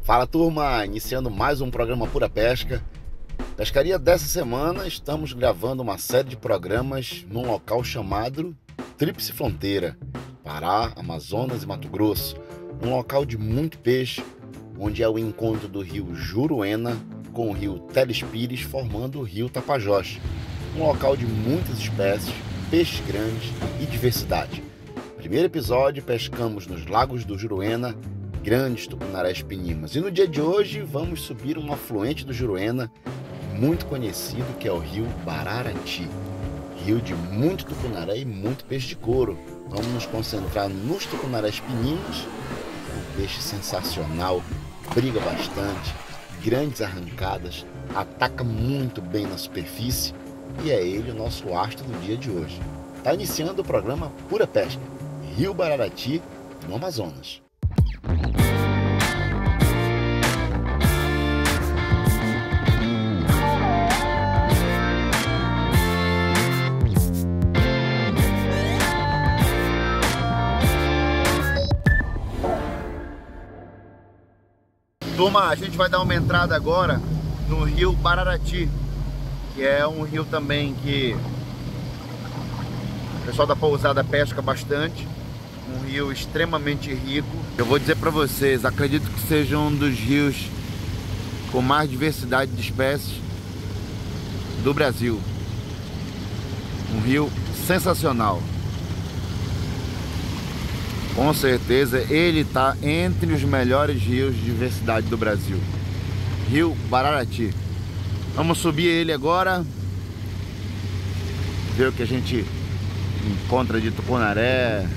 Fala, turma, iniciando mais um programa Pura Pesca. Pescaria dessa semana, estamos gravando uma série de programas num local chamado Tríplice Fronteira, Pará, Amazonas e Mato Grosso. Um local de muito peixe, onde é o encontro do rio Juruena com o rio Telespires, formando o rio Tapajós. Um local de muitas espécies, peixes grandes e diversidade. Primeiro episódio, pescamos nos lagos do Juruena, grandes tucunarés pinimas. E no dia de hoje vamos subir um afluente do Juruena, muito conhecido, que é o rio Bararati. Rio de muito tucunaré e muito peixe de couro. Vamos nos concentrar nos tucunarés pininos, um peixe sensacional, briga bastante, grandes arrancadas, ataca muito bem na superfície e é ele o nosso astro do dia de hoje. Está iniciando o programa Pura Pesca, Rio Bararati, no Amazonas. Turma, a gente vai dar uma entrada agora no rio Bararati, que é um rio também que o pessoal da pousada pesca bastante, um rio extremamente rico. Eu vou dizer para vocês, acredito que seja um dos rios com mais diversidade de espécies do Brasil. Um rio sensacional. Com certeza ele está entre os melhores rios de diversidade do Brasil. Rio Bararati. Vamos subir ele agora, ver o que a gente encontra de tucunaré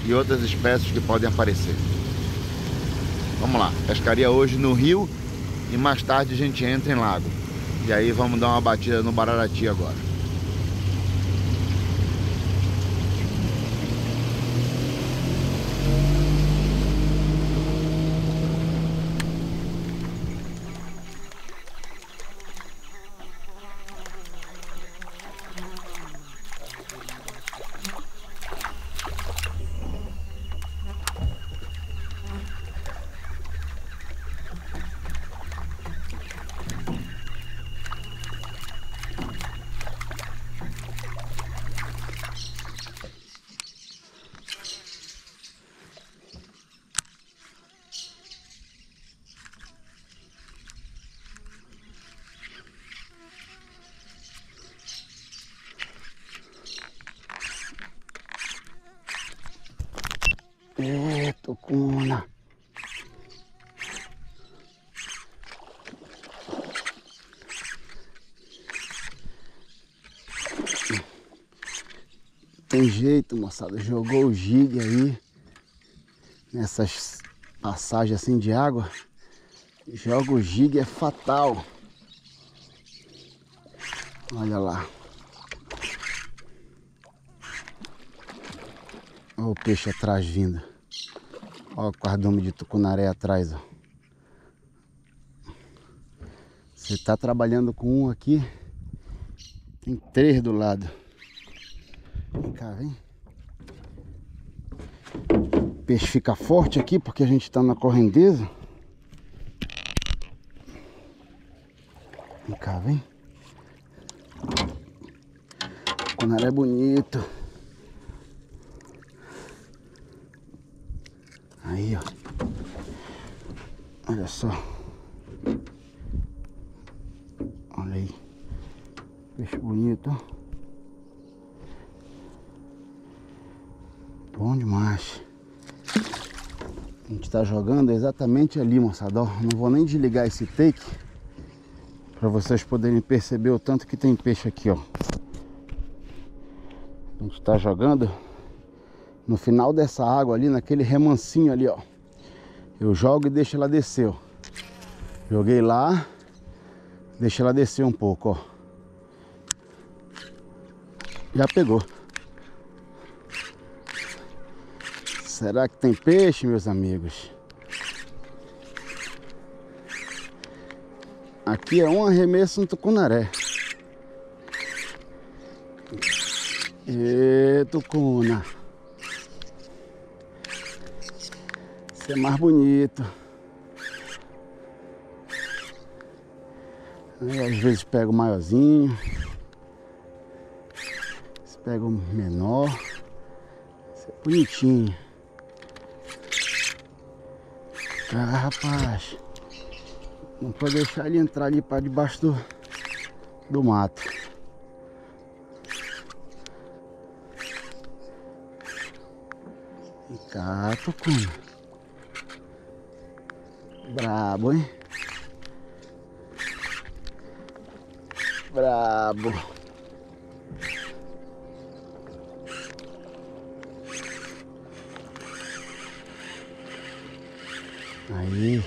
e outras espécies que podem aparecer. Vamos lá, pescaria hoje no rio e mais tarde a gente entra em lago. E aí vamos dar uma batida no Bararati agora. Tucuna. Tem jeito, moçada. Jogou o jig aí nessas passagens assim de água. Joga o jig, é fatal. Olha lá. Olha o peixe atrás vindo. Olha o cardume de tucunaré atrás, ó. Você tá trabalhando com um aqui, tem 3 do lado. Vem cá, vem. O peixe fica forte aqui porque a gente tá na correnteza. Vem cá, vem. Tucunaré bonito. Aí, ó. Olha só. Olha aí. Peixe bonito, ó. Bom demais. A gente tá jogando exatamente ali, moçada. Ó, não vou nem desligar esse take para vocês poderem perceber o tanto que tem peixe aqui, ó. A gente tá jogando no final dessa água ali, naquele remansinho ali, ó. Eu jogo e deixo ela descer, ó. Joguei lá, deixa ela descer um pouco, ó. Já pegou. Será que tem peixe, meus amigos? Aqui é um arremesso no tucunaré. E tucuna. Esse é mais bonito. Aí às vezes pego o maiorzinho, pego o menor. Isso é bonitinho. Ah, rapaz, não pode deixar ele entrar ali para debaixo do mato. Vem cá, tucuna. Brabo, hein? Brabo. Aí,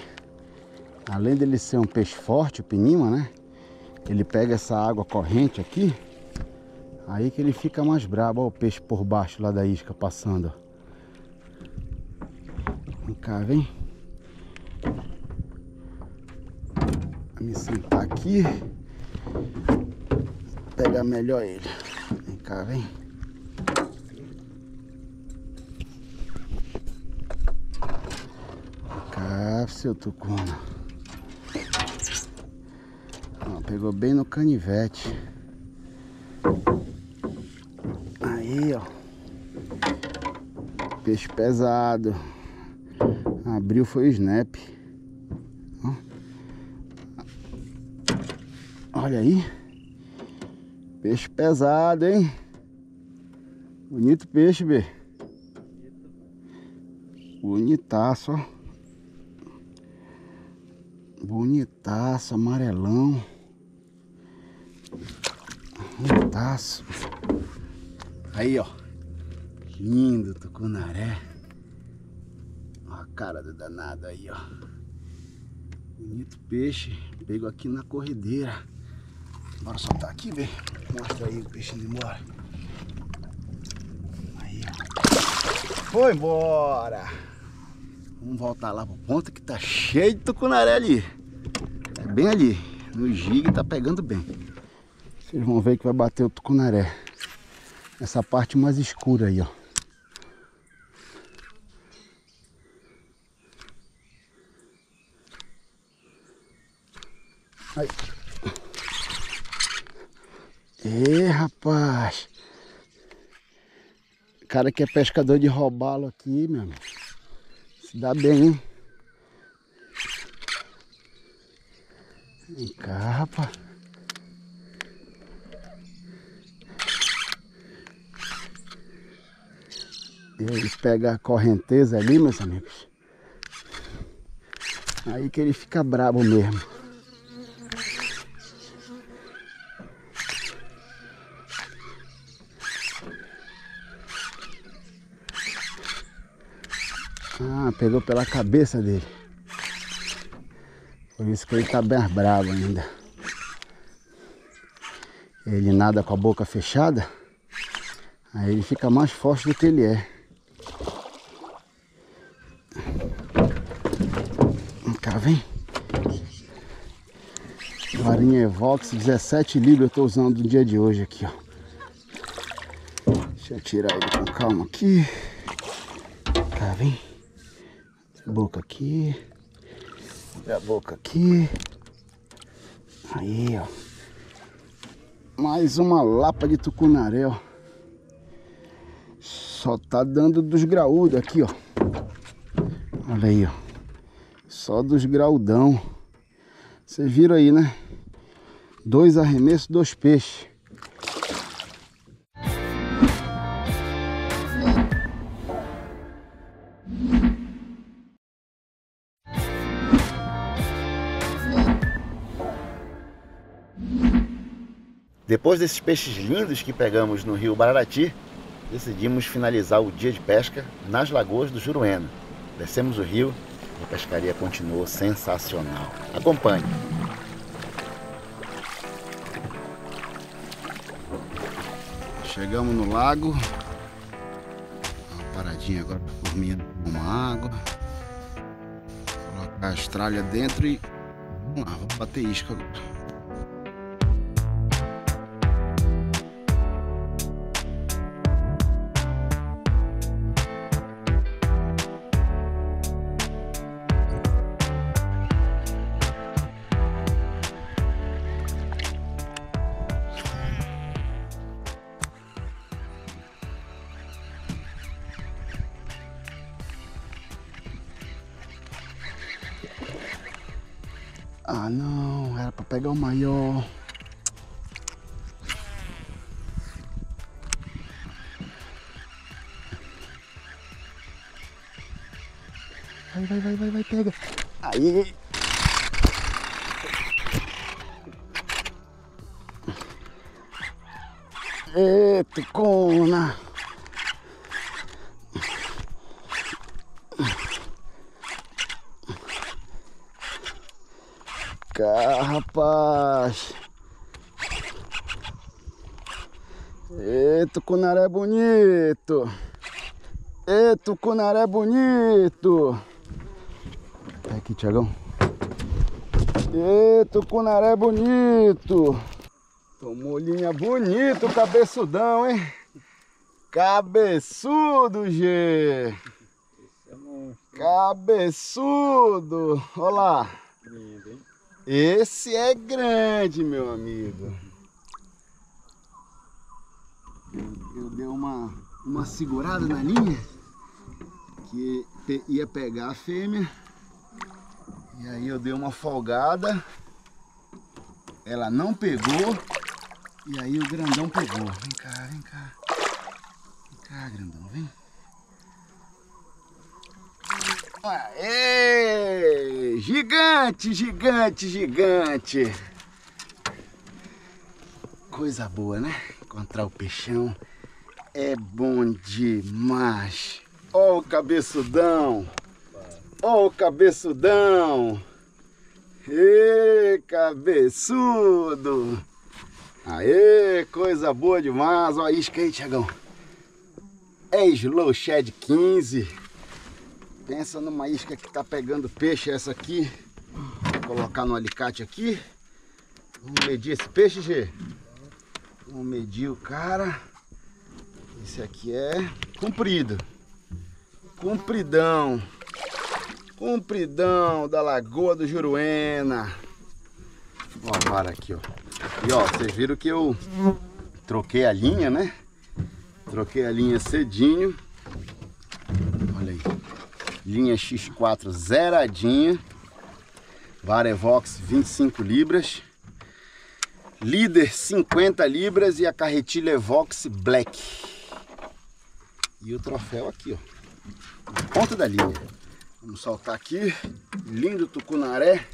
além dele ser um peixe forte, o pinima, né? Ele pega essa água corrente aqui, aí que ele fica mais brabo. Olha o peixe por baixo lá da isca passando. Vem cá, vem. Vou me sentar aqui. Pegar melhor ele. Vem cá, vem. Vem cá, seu tucuna. Ó, pegou bem no canivete. Aí, ó. Peixe pesado. Abriu foi o snap. Ó. Olha aí. Peixe pesado, hein? Bonito peixe, B. Bonitaço, ó. Bonitaço, amarelão. Bonitaço. Aí, ó. Lindo tucunaré. Ó a cara do danado aí, ó. Bonito peixe. Pego aqui na corredeira. Bora soltar aqui, velho. Mostra aí o peixe indo embora. Aí, ó. Foi embora. Vamos voltar lá pro ponto que tá cheio de tucunaré ali. É bem ali. No gigue tá pegando bem. Vocês vão ver que vai bater o tucunaré. Essa parte mais escura aí, ó. Aí. Ê, rapaz. O cara que é pescador de robalo aqui, meu amigo. Se dá bem, hein? Vem cá, rapaz. Ele pega a correnteza ali, meus amigos. Aí que ele fica brabo mesmo. Ah, pegou pela cabeça dele. Por isso que ele tá bem bravo ainda. Ele nada com a boca fechada. Aí ele fica mais forte do que ele é. Vem cá, vem. Varinha Evox, 17 libras eu tô usando no dia de hoje aqui, ó. Deixa eu tirar ele com calma aqui. Vem cá, vem. A boca aqui. E a boca aqui. Aí, ó. Mais uma lapa de tucunaré, ó. Só tá dando dos graúdos aqui, ó. Olha aí, ó. Só dos graudão. Vocês viram aí, né? 2 arremessos, 2 peixes. Depois desses peixes lindos que pegamos no rio Bararati, decidimos finalizar o dia de pesca nas lagoas do Juruena. Descemos o rio e a pescaria continuou sensacional. Acompanhe. Chegamos no lago. Uma paradinha agora para dormir uma água. Colocar a estralha dentro e vamos lá, vamos bater isca agora. Ah, não, era pra pegar o maior. Vai, pega. Aí. Eita, cona. Cá, rapaz. Eita, cunaré bonito. Eita, cunaré bonito. Tá aqui, Tiagão. Eita, cunaré bonito. Tomou linha bonito, cabeçudão, hein? Cabeçudo, G. Cabeçudo. Olha lá. Esse é grande, meu amigo. Eu dei uma segurada na linha que ia pegar a fêmea. E aí eu dei uma folgada. Ela não pegou. E aí o grandão pegou. Vem cá, vem cá. Vem cá, grandão, vem. Aê! Gigante, gigante, gigante. Coisa boa, né? Encontrar o peixão é bom demais. Ó o cabeçudão. Ó o cabeçudão. Ê, cabeçudo. Aê, coisa boa demais. Ó a isca aí, Tiagão. É Slow Shad 15. Pensa numa isca que tá pegando peixe essa aqui. Vou colocar no alicate aqui. Vamos medir esse peixe, G. Vamos medir o cara. Esse aqui é comprido. Compridão. Compridão da Lagoa do Juruena. Ó a vara aqui, ó. E ó, vocês viram que eu troquei a linha, né? Troquei a linha cedinho. Olha aí. Linha X4 zeradinha. Vara Evox 25 libras. Líder 50 libras e a carretilha Evox Black. E o troféu aqui, ó. Na ponta da linha. Vamos soltar aqui. Lindo tucunaré.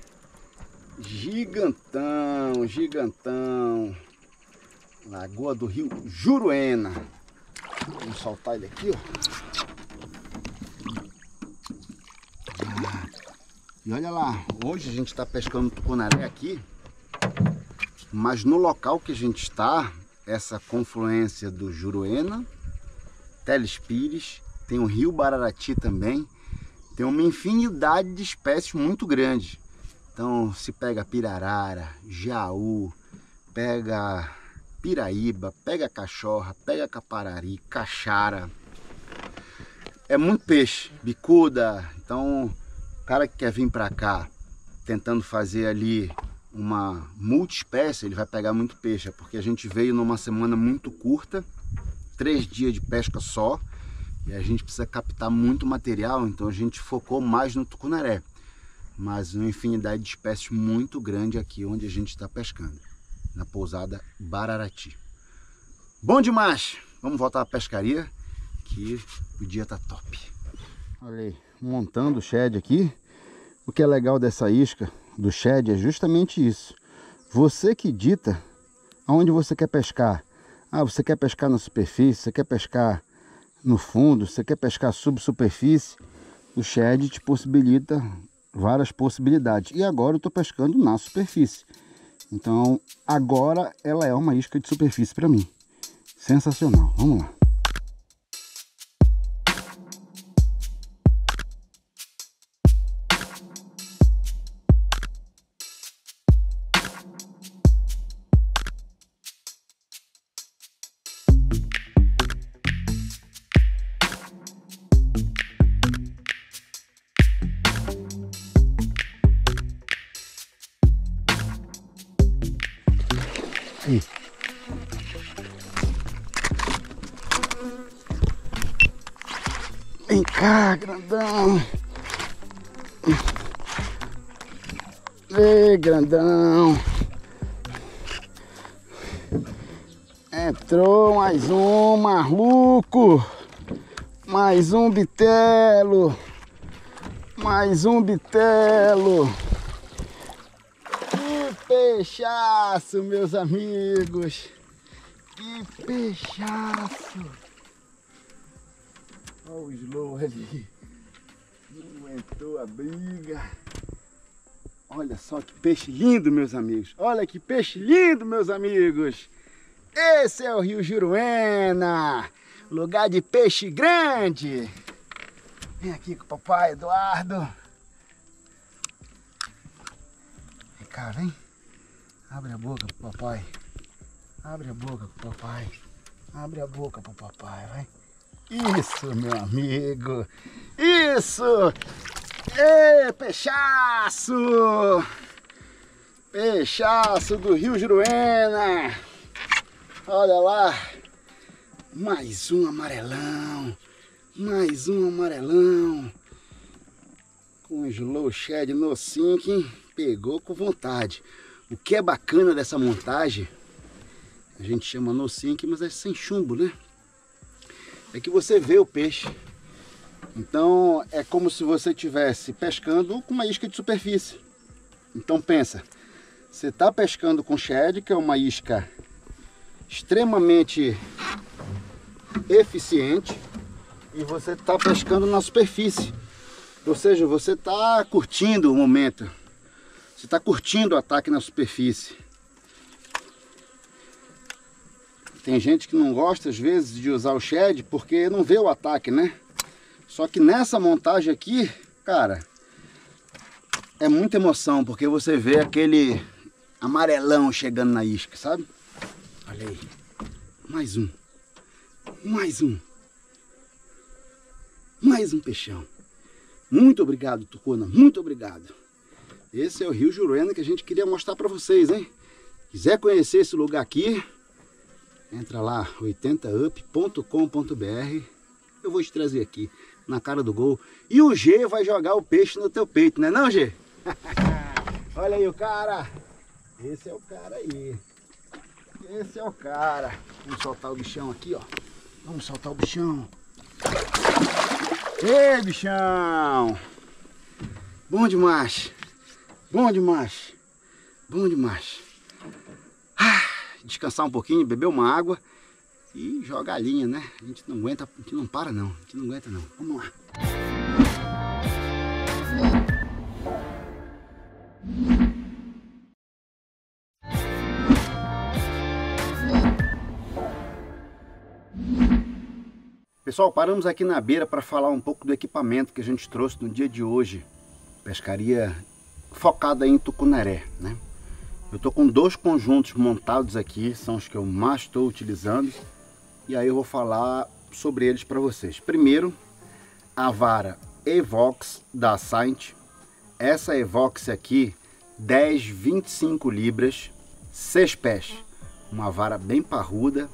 Gigantão, gigantão. Lagoa do Rio Juruena. Vamos soltar ele aqui, ó. E olha lá, hoje a gente está pescando tucunaré aqui. Mas no local que a gente está, essa confluência do Juruena, Telespires, tem o Rio Bararati também. Tem uma infinidade de espécies muito grande. Então se pega pirarara, jaú, pega piraíba, pega cachorra, pega caparari, caxara. É muito peixe, bicuda. Então o cara que quer vir para cá tentando fazer ali uma multiespécie, ele vai pegar muito peixe. Porque a gente veio numa semana muito curta, 3 dias de pesca só. E a gente precisa captar muito material, então a gente focou mais no tucunaré. Mas uma infinidade de espécies muito grande aqui onde a gente está pescando. Na pousada Bararati. Bom demais! Vamos voltar à pescaria, que o dia tá top. Olha aí, montando o shed aqui. O que é legal dessa isca do shed é justamente isso. Você que dita aonde você quer pescar. Ah, você quer pescar na superfície, você quer pescar no fundo, você quer pescar subsuperfície, o shed te possibilita várias possibilidades. E agora eu estou pescando na superfície. Então agora ela é uma isca de superfície para mim. Sensacional. Vamos lá. Aí. Vem cá, grandão. Ei, grandão. Entrou mais um maluco. Mais um bitelo. Mais um bitelo. Que peixaço, meus amigos. Que peixaço. Olha o slow ali. Não aguentou a briga. Olha só que peixe lindo, meus amigos. Olha que peixe lindo, meus amigos. Esse é o Rio Juruena, lugar de peixe grande. Vem aqui com o papai Eduardo. Vem cá, vem. Abre a boca pro papai. Abre a boca pro papai. Abre a boca pro papai, vai. Isso, meu amigo. Isso. Ê, peixaço. Peixaço do Rio Juruena. Olha lá, mais um amarelão, mais um amarelão, com slow shed no sinking, pegou com vontade. O que é bacana dessa montagem, a gente chama no sinking, mas é sem chumbo, né? É que você vê o peixe, então é como se você estivesse pescando com uma isca de superfície. Então pensa, você está pescando com shed, que é uma isca extremamente eficiente, e você está pescando na superfície, ou seja, você está curtindo o momento, você está curtindo o ataque na superfície. Tem gente que não gosta às vezes de usar o shed porque não vê o ataque, né? Só que nessa montagem aqui, cara, é muita emoção, porque você vê aquele amarelão chegando na isca, sabe? Olha aí, mais um, mais um, mais um peixão. Muito obrigado, Tucuna, muito obrigado. Esse é o Rio Juruena que a gente queria mostrar para vocês, hein? Quiser conhecer esse lugar aqui, entra lá, 80up.com.br. Eu vou te trazer aqui, na cara do gol. E o G vai jogar o peixe no teu peito, né não, G? Olha aí o cara. Esse é o cara aí. Esse é o cara. Vamos soltar o bichão aqui, ó. Vamos soltar o bichão. Ei, bichão! Bom demais. Bom demais. Bom demais. Descansar um pouquinho, beber uma água e jogar a linha, né? A gente não aguenta, a gente não para não. A gente não aguenta não. Vamos lá. Pessoal, paramos aqui na beira para falar um pouco do equipamento que a gente trouxe no dia de hoje. Pescaria focada em tucunaré, né? Eu tô com dois conjuntos montados aqui, são os que eu mais estou utilizando. E aí eu vou falar sobre eles para vocês. Primeiro, a vara Evox da Saint. Essa Evox aqui, 10, 25 libras, 6 pés. Uma vara bem parruda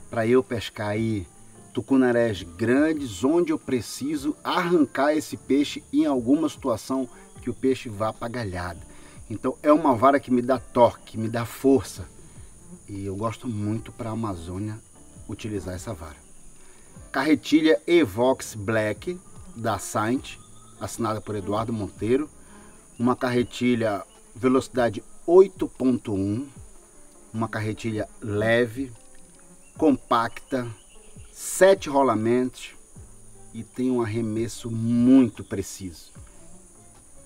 para eu pescar aí tucunarés grandes, onde eu preciso arrancar esse peixe em alguma situação que o peixe vá para galhada. Então é uma vara que me dá torque, me dá força. E eu gosto muito para a Amazônia utilizar essa vara. Carretilha Evox Black da Saint, assinada por Eduardo Monteiro. Uma carretilha velocidade 8.1. Uma carretilha leve, compacta, 7 rolamentos e tem um arremesso muito preciso.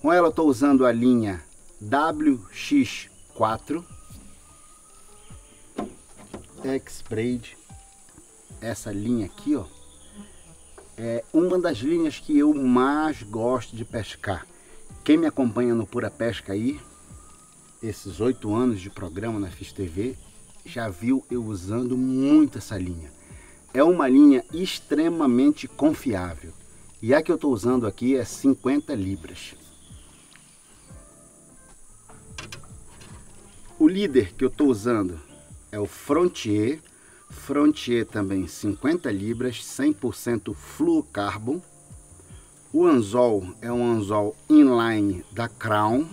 Com ela eu estou usando a linha WX4 X-Braid. Essa linha aqui, ó, é uma das linhas que eu mais gosto de pescar. Quem me acompanha no Pura Pesca aí, esses 8 anos de programa na FIS TV, já viu eu usando muito essa linha. É uma linha extremamente confiável. E a que eu estou usando aqui é 50 libras. O líder que eu estou usando é o Frontier. Frontier também 50 libras, 100% fluocarbon. O anzol é um anzol inline da Crown.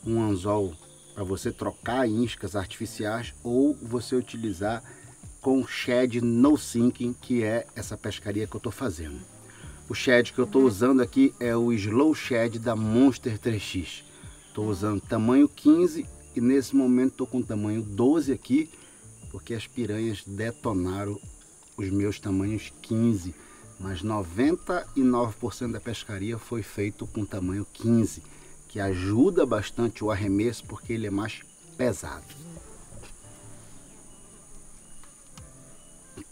um anzol para você trocar em iscas artificiais ou você utilizar com shed no sinking, que é essa pescaria que eu estou fazendo. O shed que eu estou usando aqui é o Slow Shed da Monster 3X. Estou usando tamanho 15 e nesse momento estou com tamanho 12 aqui, porque as piranhas detonaram os meus tamanhos 15, mas 99% da pescaria foi feito com tamanho 15, que ajuda bastante o arremesso porque ele é mais pesado.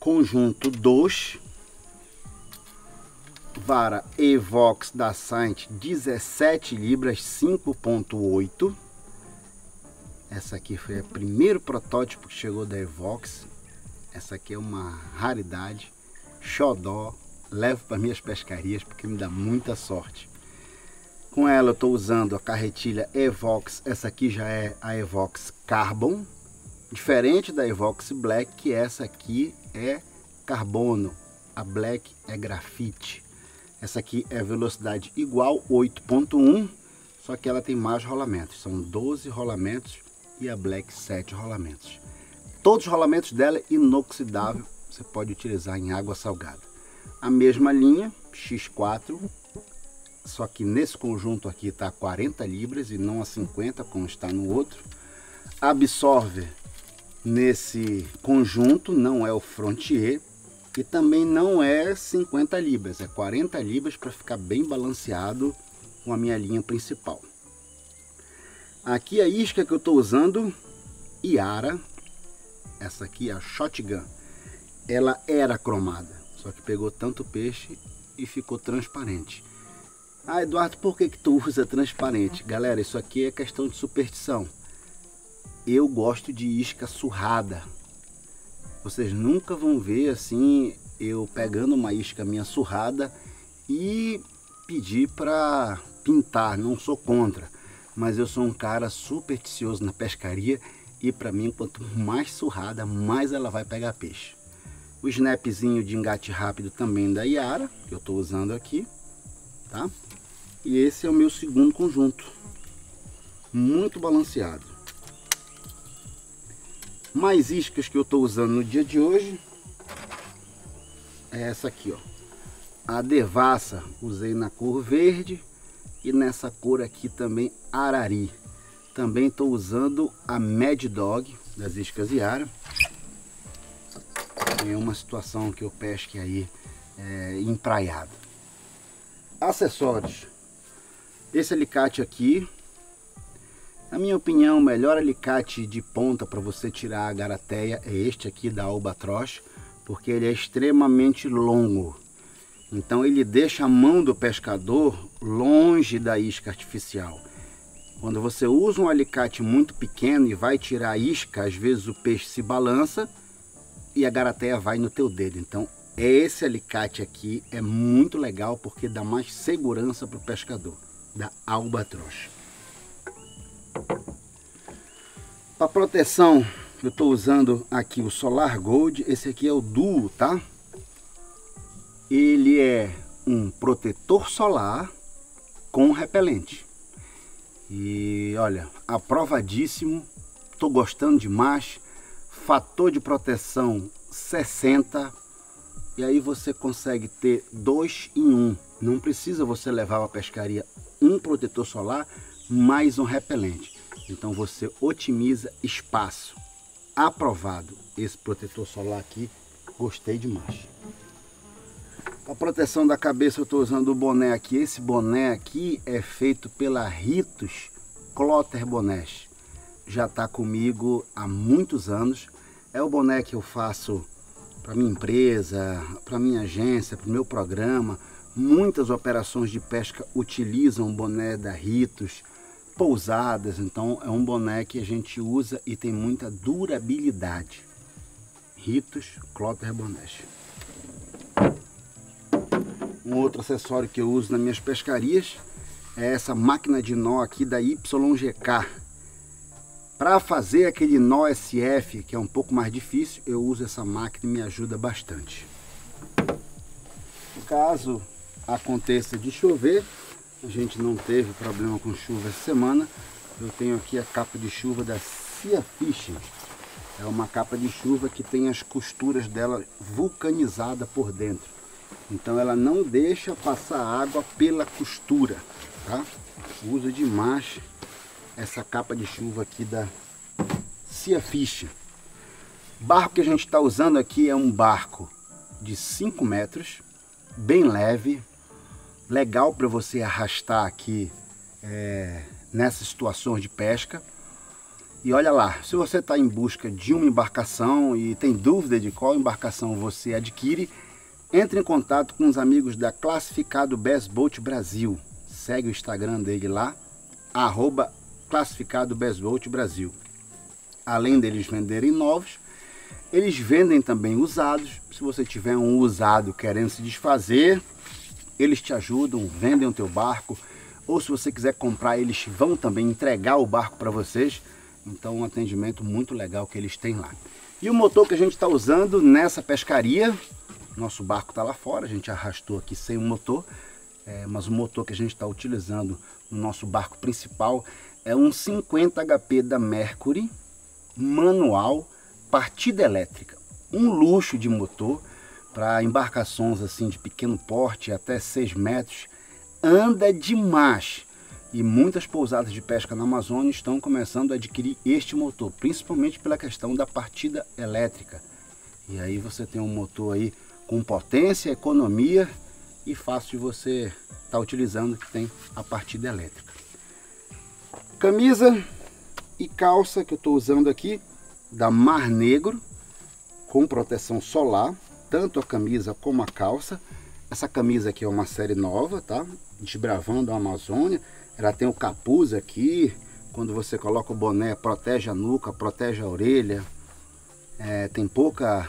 Conjunto 2, vara Evox da Saint 17 libras 5.8. Essa aqui foi o primeiro protótipo que chegou da Evox. Essa aqui é uma raridade, xodó, levo para minhas pescarias porque me dá muita sorte. Com ela eu estou usando a carretilha Evox, essa aqui já é a Evox Carbon, diferente da Evox Black, que essa aqui é carbono, a Black é grafite. Essa aqui é velocidade igual 8.1, só que ela tem mais rolamentos, são 12 rolamentos e a Black 7 rolamentos. Todos os rolamentos dela é inoxidável, você pode utilizar em água salgada. A mesma linha, X4, só que nesse conjunto aqui está 40 libras e não a 50 como está no outro. Absorver nesse conjunto não é o Frontier e também não é 50 libras, é 40 libras para ficar bem balanceado com a minha linha principal. Aqui a isca que eu estou usando, Yara, essa aqui é a Shotgun. Ela era cromada, só que pegou tanto peixe e ficou transparente. Ah, Eduardo, por que tu usa transparente? Galera, isso aqui é questão de superstição. Eu gosto de isca surrada. Vocês nunca vão ver assim, eu pegando uma isca minha surrada e pedir para pintar. Não sou contra, mas eu sou um cara supersticioso na pescaria e para mim, quanto mais surrada, mais ela vai pegar peixe. O snapzinho de engate rápido também da Yara, que eu estou usando aqui, tá? E esse é o meu segundo conjunto, muito balanceado. Mais iscas que eu estou usando no dia de hoje é essa aqui, ó, a Devassa, usei na cor verde e nessa cor aqui também Arari. Também estou usando a Mad Dog das iscas Yara. Tem uma situação que eu pesque aí empraiado. Acessórios. Esse alicate aqui, na minha opinião, o melhor alicate de ponta para você tirar a garateia é este aqui da Albatross, porque ele é extremamente longo. Então ele deixa a mão do pescador longe da isca artificial. Quando você usa um alicate muito pequeno e vai tirar a isca, às vezes o peixe se balança e a garateia vai no teu dedo. Então esse alicate aqui é muito legal porque dá mais segurança para o pescador, da Albatross. Para proteção eu estou usando aqui o Solar Gold. Esse aqui é o Duo, tá? Ele é um protetor solar com repelente. E olha, aprovadíssimo, estou gostando demais. Fator de proteção 60. E aí você consegue ter 2 em 1. Não precisa você levar para a pescaria um protetor solar mais um repelente. Então você otimiza espaço. Aprovado esse protetor solar aqui, gostei demais. Para proteção da cabeça eu estou usando o boné aqui. Esse boné aqui é feito pela Ritos Clotter Bonés. Já está comigo há muitos anos. É o boné que eu faço para minha empresa, para minha agência, para o meu programa. Muitas operações de pesca utilizam o boné da Ritos, pousadas. Então é um boné que a gente usa e tem muita durabilidade. Ritos Clotter Bonés. Um outro acessório que eu uso nas minhas pescarias é essa máquina de nó aqui da YGK. Para fazer aquele nó SF, que é um pouco mais difícil, eu uso essa máquina e me ajuda bastante. Caso aconteça de chover, a gente não teve problema com chuva essa semana, eu tenho aqui a capa de chuva da Sea Fishing. É uma capa de chuva que tem as costuras dela vulcanizada por dentro. Então ela não deixa passar água pela costura, tá? Uso demais essa capa de chuva aqui da Sea Fishing. O barco que a gente está usando aqui é um barco de 5 metros, bem leve, legal para você arrastar aqui nessas situações de pesca. E olha lá, se você está em busca de uma embarcação e tem dúvida de qual embarcação você adquire, entre em contato com os amigos da Classificado Bass Boat Brasil. Segue o Instagram dele lá, @Classificado Bass Boat Brasil. Além deles venderem novos, eles vendem também usados. Se você tiver um usado querendo se desfazer, eles te ajudam, vendem o teu barco. Ou se você quiser comprar, eles vão também entregar o barco para vocês. Então um atendimento muito legal que eles têm lá. E o motor que a gente está usando nessa pescaria, nosso barco está lá fora, a gente arrastou aqui sem o motor, mas o motor que a gente está utilizando no nosso barco principal é um 50 HP da Mercury, manual, partida elétrica. Um luxo de motor para embarcações assim de pequeno porte, até 6 metros, anda demais. E muitas pousadas de pesca na Amazônia estão começando a adquirir este motor, principalmente pela questão da partida elétrica. E aí você tem um motor aí com potência, economia e fácil de você estar utilizando, que tem a partida elétrica. Camisa e calça que eu estou usando aqui da Mar Negro, com proteção solar, tanto a camisa como a calça. Essa camisa aqui é uma série nova, tá? Desbravando a Amazônia. Ela tem o capuz aqui, quando você coloca o boné, protege a nuca, protege a orelha. Tem pouca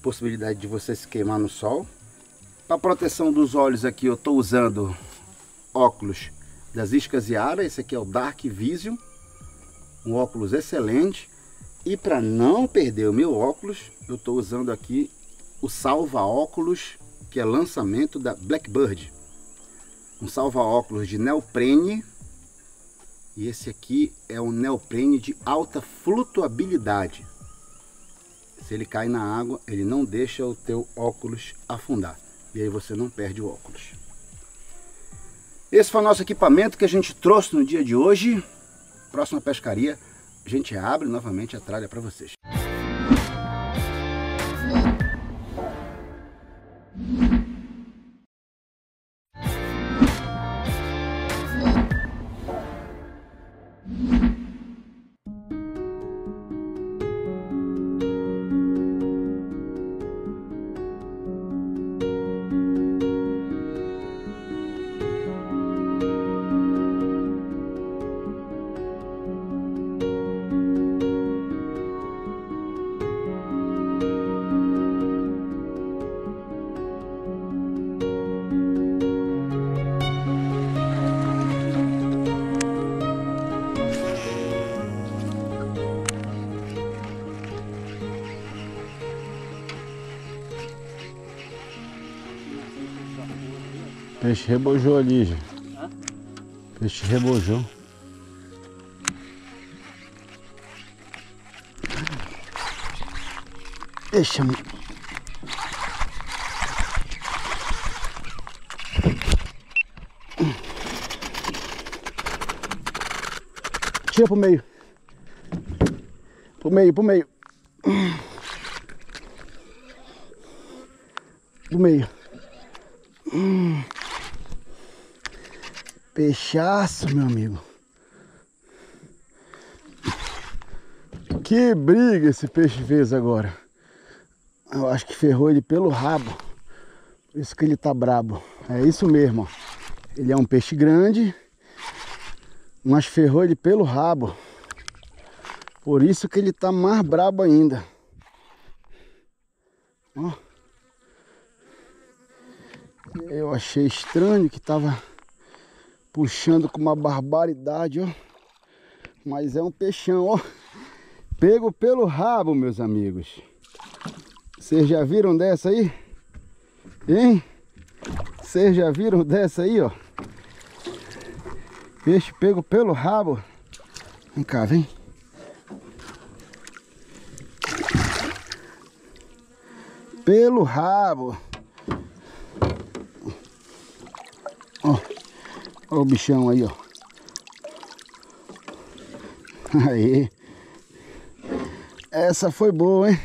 possibilidade de você se queimar no sol. Para proteção dos olhos aqui eu estou usando óculos das Iscas Yara. Esse aqui é o Dark Vision, um óculos excelente. E para não perder o meu óculos, eu estou usando aqui o salva-óculos, que é lançamento da Blackbird. Um salva-óculos de neoprene. E esse aqui é um neoprene de alta flutuabilidade. Se ele cai na água, ele não deixa o teu óculos afundar. E aí você não perde o óculos. Esse foi o nosso equipamento que a gente trouxe no dia de hoje. Próxima pescaria, a gente abre novamente a tralha para vocês. Peixe rebojou ali, já. Peixe rebojou. Deixa. Tira pro meio. Pro meio, pro meio. Pro meio. Peixaço, meu amigo. Que briga esse peixe fez agora. Eu acho que ferrou ele pelo rabo. Por isso que ele tá brabo. É isso mesmo, ó. Ele é um peixe grande, mas ferrou ele pelo rabo. Por isso que ele tá mais brabo ainda. Ó. Eu achei estranho que tava puxando com uma barbaridade, ó. Mas é um peixão, ó. Pego pelo rabo, meus amigos. Vocês já viram dessa aí? Hein? Vocês já viram dessa aí, ó? Peixe pego pelo rabo. Vem cá, vem. Pelo rabo. Ó, ó o bichão aí, ó. Aí. Essa foi boa, hein?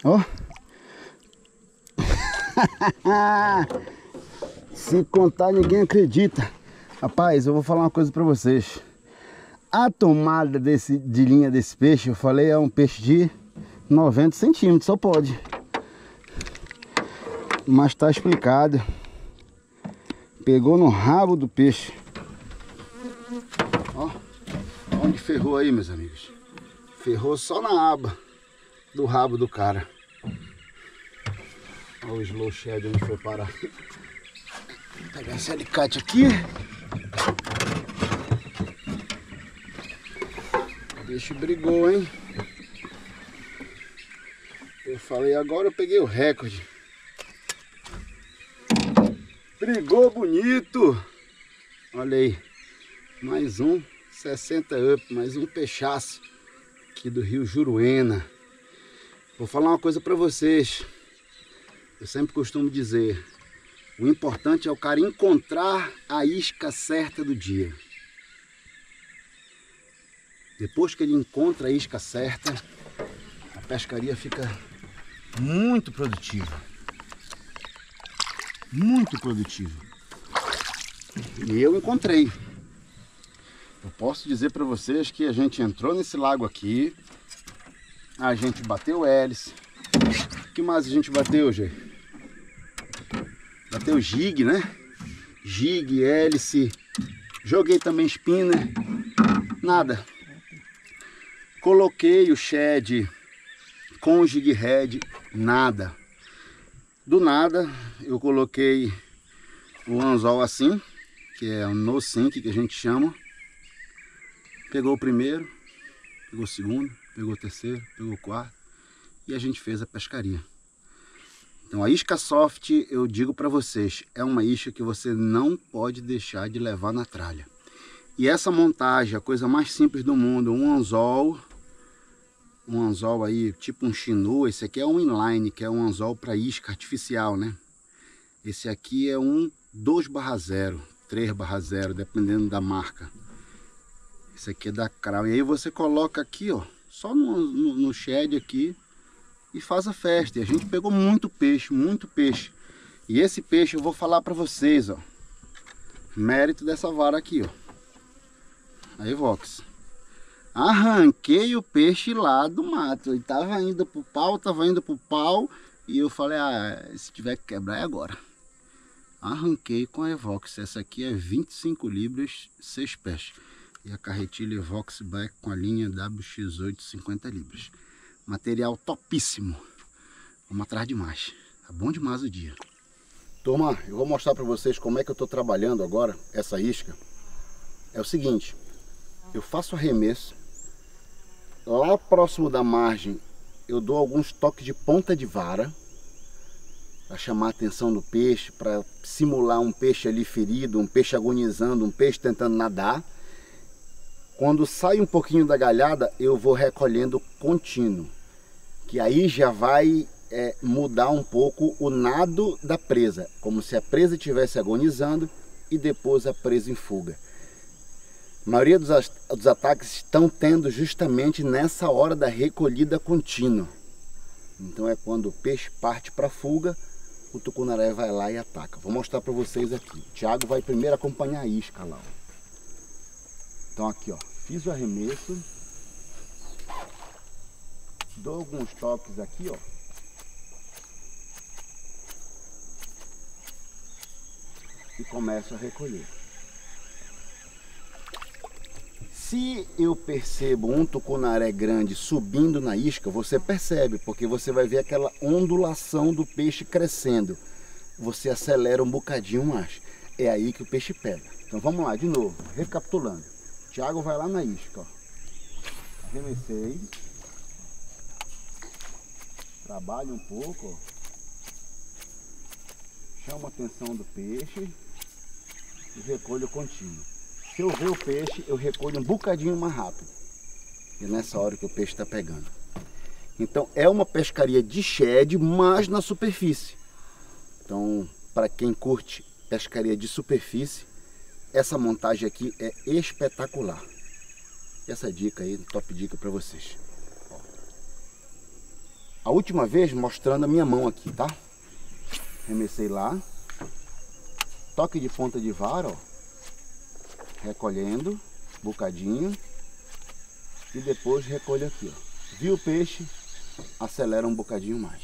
Ó. Se contar, ninguém acredita. Rapaz, eu vou falar uma coisa pra vocês. A tomada de linha desse peixe, eu falei, é um peixe de 90 centímetros, só pode. Mas tá explicado. Pegou no rabo do peixe. Ó, onde ferrou aí, meus amigos? Ferrou só na aba do rabo do cara. Olha o slow shed onde foi parar. Vou pegar esse alicate aqui. O peixe brigou, hein? Eu falei, agora eu peguei o recorde. Brigou bonito. Olha aí. Mais um 60 up, mais um peixaço aqui do Rio Juruena. Vou falar uma coisa para vocês. Eu sempre costumo dizer, o importante é o cara encontrar a isca certa do dia. Depois que ele encontra a isca certa, a pescaria fica muito produtiva. Muito produtiva. E eu encontrei. Eu posso dizer para vocês que a gente entrou nesse lago aqui, a gente bateu hélice. O que mais a gente bateu, Gê? Bateu jig, né? Jig, hélice. Joguei também spinner. Nada. Coloquei o shed com o jig head. Nada. Do nada, eu coloquei o anzol assim, que é o no sink que a gente chama. Pegou o primeiro, pegou o segundo, pegou o terceiro, pegou o quarto e a gente fez a pescaria. Então a isca soft, eu digo para vocês, é uma isca que você não pode deixar de levar na tralha. E essa montagem, a coisa mais simples do mundo, um anzol aí, tipo um chinu. Esse aqui é um inline, que é um anzol para isca artificial, né? Esse aqui é um 2/0, 3/0, dependendo da marca. Esse aqui é da Crown. E aí você coloca aqui, ó, só no shed aqui e faz a festa. E a gente pegou muito peixe, muito peixe. E esse peixe eu vou falar para vocês, ó. Mérito dessa vara aqui, ó. Aí, Vox. Arranquei o peixe lá do mato. Ele tava indo pro pau, e eu falei, se tiver que quebrar é agora. Arranquei com a Evox. Essa aqui é 25 libras, 6 pés. E a carretilha Evox Black com a linha WX8, 50 libras. Material topíssimo. Vamos atrás de mais. Tá bom demais o dia. Turma, eu vou mostrar para vocês como é que eu tô trabalhando agora essa isca. É o seguinte, eu faço arremesso. Lá próximo da margem, eu dou alguns toques de ponta de vara para chamar a atenção do peixe, para simular um peixe ali ferido, um peixe agonizando, um peixe tentando nadar. Quando sai um pouquinho da galhada, eu vou recolhendo contínuo, que aí já vai mudar um pouco o nado da presa, como se a presa estivesse agonizando e depois a presa em fuga. A maioria dos ataques estão tendo justamente nessa hora da recolhida contínua. Então é quando o peixe parte para a fuga, o tucunaré vai lá e ataca. Vou mostrar para vocês aqui. O Thiago vai primeiro acompanhar a isca lá. Ó. Então aqui, ó, fiz o arremesso. Dou alguns toques aqui, ó. E começo a recolher. Se eu percebo um tucunaré grande subindo na isca, você percebe, porque você vai ver aquela ondulação do peixe crescendo. Você acelera um bocadinho mais. É aí que o peixe pega. Então vamos lá, de novo, recapitulando. Thiago vai lá na isca, ó. Arremessei. Trabalho um pouco, ó. Chama a atenção do peixe e recolho contínuo. Se eu ver o peixe, eu recolho um bocadinho mais rápido. E nessa hora que o peixe está pegando. Então é uma pescaria de shed, mas na superfície. Então, para quem curte pescaria de superfície, essa montagem aqui é espetacular. Essa dica aí, top dica para vocês. Ó. A última vez mostrando a minha mão aqui, tá? Remessei lá. Toque de ponta de vara, ó. Recolhendo, bocadinho. E depois recolho aqui, ó. Viu o peixe? Acelera um bocadinho mais.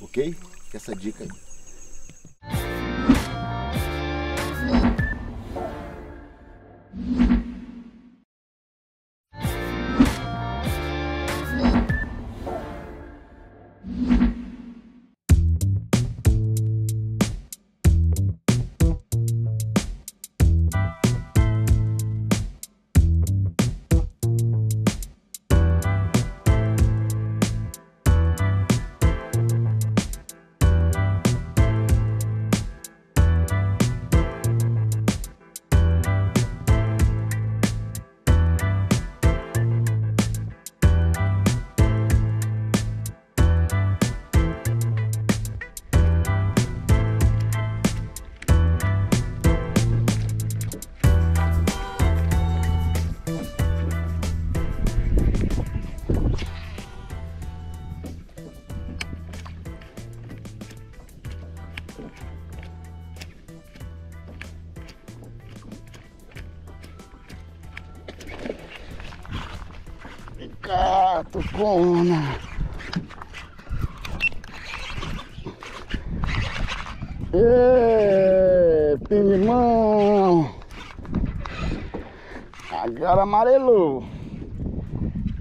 Ok? Essa dica aí. Tucona. Ê, pinimão. Agora amarelou.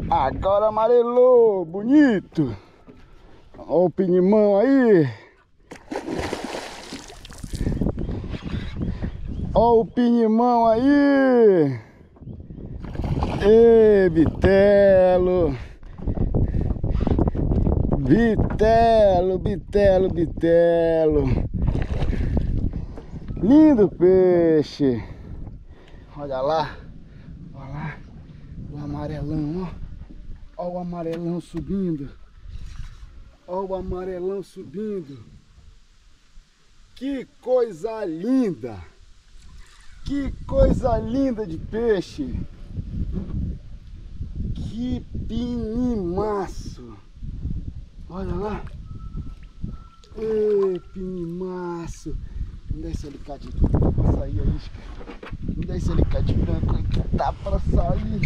Agora amarelou, bonito. Olha o pinimão aí. Olha o pinimão aí. Ê, bitelo. Bitelo, bitelo, bitelo. Lindo peixe. Olha lá. Olha lá. O amarelão, ó. Olha o amarelão subindo. Olha o amarelão subindo. Que coisa linda. Que coisa linda de peixe. Que pinimaço. Olha lá. Ei, pinimaço. Me dá esse alicate aqui pra sair a isca. Me dá esse alicate branco aí que tá pra sair.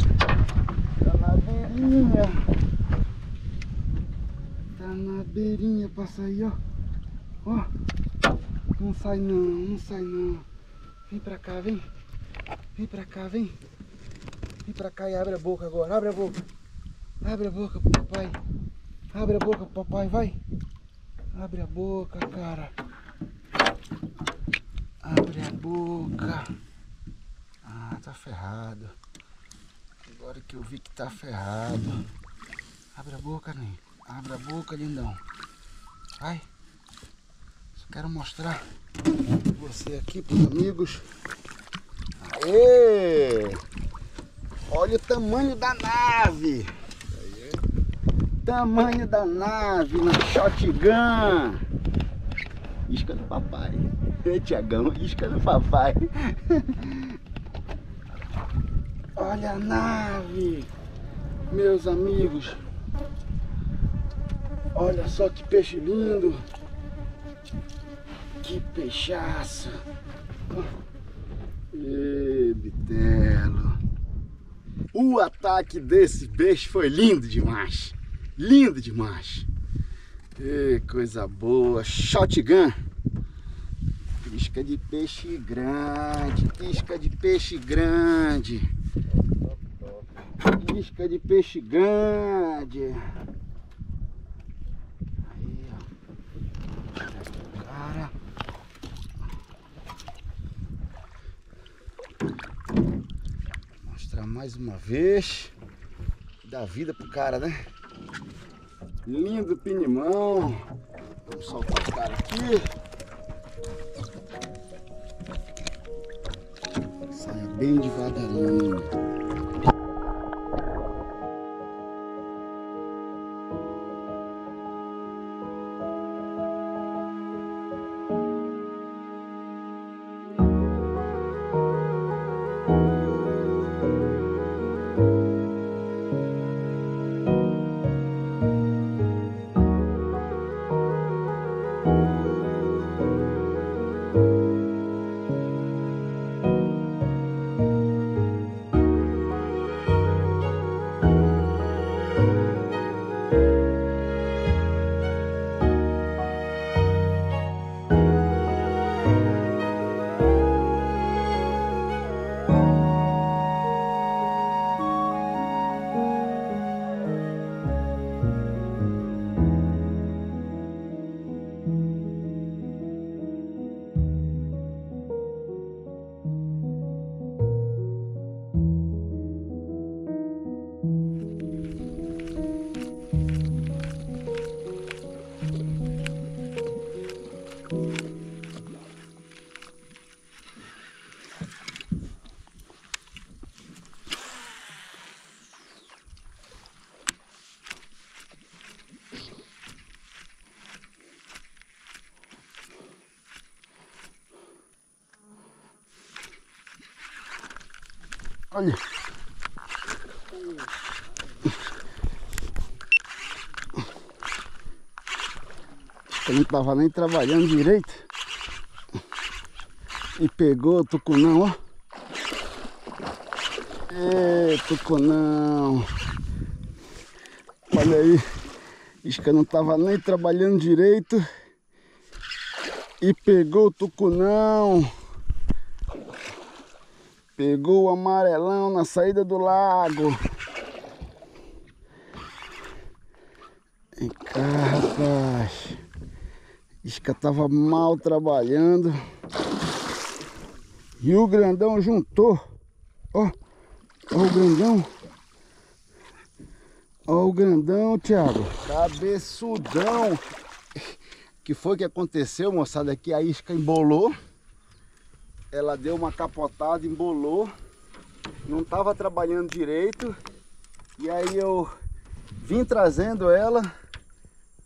Tá na beirinha. Tá na beirinha pra sair, ó. Ó. Não sai não, não sai não. Vem pra cá, vem. Vem pra cá, vem. Vem pra cá e abre a boca agora. Abre a boca. Abre a boca pro papai. Abre a boca pro papai, vai. Abre a boca, cara. Abre a boca. Ah, tá ferrado. Agora que eu vi que tá ferrado. Abre a boca, Ney. Abre a boca, lindão. Vai. Só quero mostrar você aqui pros amigos. Aê! Olha o tamanho da nave. Tamanho da nave na shotgun. Isca do papai. Ei, Tiagão, isca do papai. Olha a nave, meus amigos. Olha só que peixe lindo. Que peixaço. Ê, bitelo. O ataque desse peixe foi lindo demais. Lindo demais. Ê, coisa boa. Shotgun. Isca de peixe grande. Isca de peixe grande. Isca de peixe grande. Aí, ó. Cara. Vou mostrar mais uma vez. Dá vida pro cara, né? Lindo pinimão. Vamos soltar o cara aqui. bem devagarinho. Olha. Eu não tava nem trabalhando direito. E pegou o tucunão, ó. Ê, tucunão. Olha aí. Diz que eu não tava nem trabalhando direito. E pegou o tucunão. Pegou o amarelão na saída do lago. Vem cá, rapaz. Diz que eu tava mal trabalhando. E o grandão juntou. Ó, ó o grandão. Ó o grandão, Thiago. Cabeçudão. Que foi que aconteceu, moçada? Aqui a isca embolou. Ela deu uma capotada, embolou. Não estava trabalhando direito. E aí eu vim trazendo ela.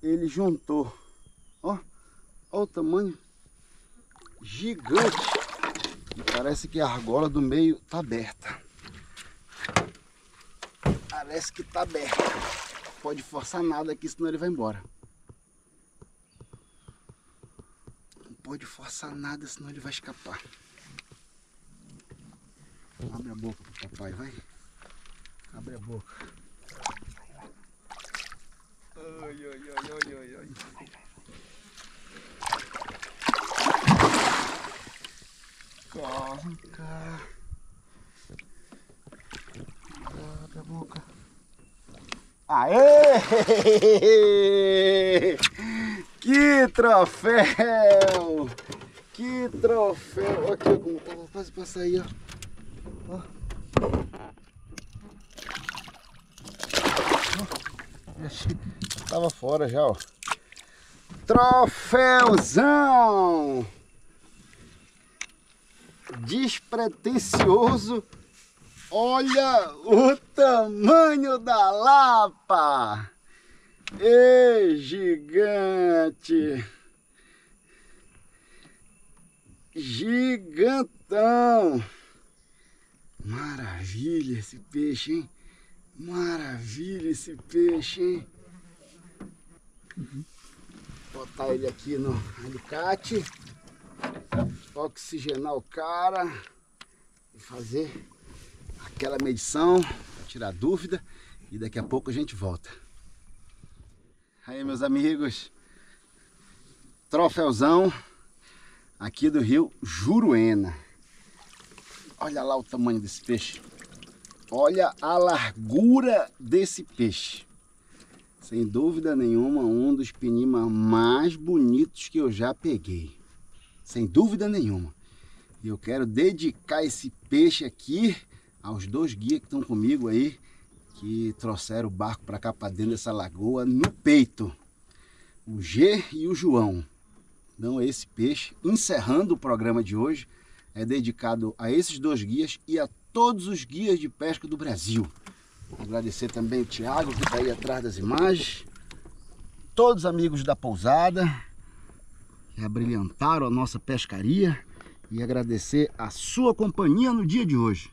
Ele juntou. Ó, ó o tamanho. Gigante. E parece que a argola do meio tá aberta. Parece que tá aberta. Pode forçar nada aqui, senão ele vai embora. Não pode forçar nada, senão ele vai escapar. Abre a boca pro papai, vai. Abre a boca. Ai, ai, ai, ai, ai, ai. Corre, cá. Abre a boca. Aê! Que troféu! Que troféu! Olha aqui como tava quase pra sair, ó. Tava fora já, ó. Troféuzão despretensioso. Olha o tamanho da lapa. Ei, gigante. Gigantão. Maravilha esse peixe, hein? Maravilha esse peixe, hein? Botar ele aqui no alicate. Oxigenar o cara. E fazer aquela medição. Tirar dúvida. E daqui a pouco a gente volta. Aí, meus amigos. Troféuzão. Aqui do rio Juruena. Olha lá o tamanho desse peixe. Olha a largura desse peixe. Sem dúvida nenhuma, um dos penimas mais bonitos que eu já peguei. Sem dúvida nenhuma. E eu quero dedicar esse peixe aqui aos dois guias que estão comigo aí, que trouxeram o barco para cá, para dentro dessa lagoa, no peito. O G e o João. Então esse peixe, encerrando o programa de hoje, é dedicado a esses 2 guias e a todos os guias de pesca do Brasil. Agradecer também o Thiago, que está aí atrás das imagens, todos os amigos da pousada que abrilhantaram a nossa pescaria, e agradecer a sua companhia no dia de hoje.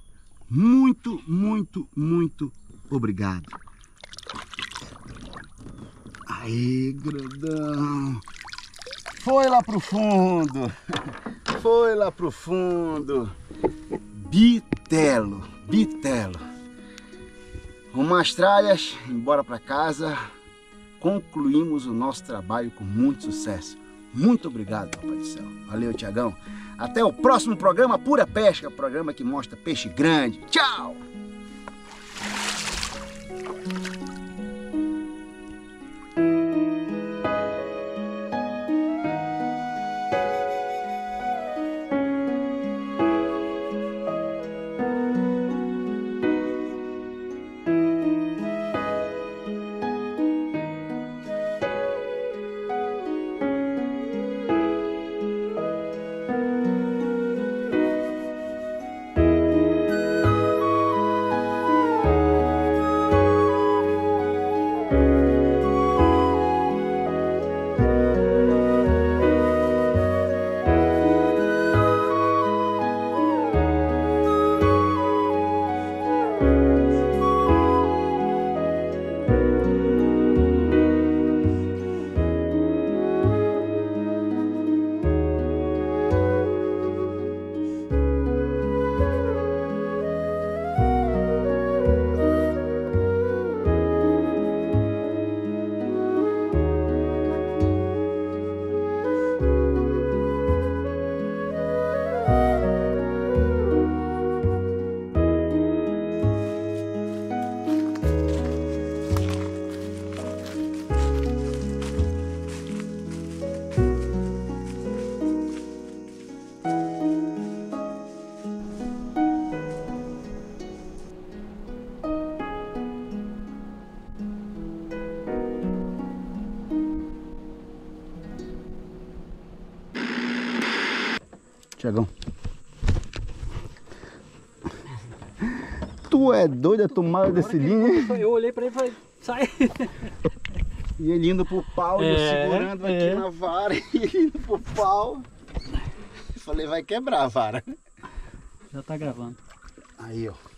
Muito, muito, muito obrigado. Aí, grandão. Foi lá pro fundo. Foi lá pro fundo. Bitelo, bitelo. Rumo às tralhas, embora para casa. Concluímos o nosso trabalho com muito sucesso. Muito obrigado, Papai do Céu. Valeu, Tiagão. Até o próximo programa Pura Pesca, programa que mostra peixe grande. Tchau! Tiagão, tu é doido a tomar desse linha? Eu olhei pra ele e falei, sai! E ele indo pro pau, eu segurando aqui na vara, e ele indo pro pau. Eu falei, vai quebrar a vara. Já tá gravando. Aí, ó.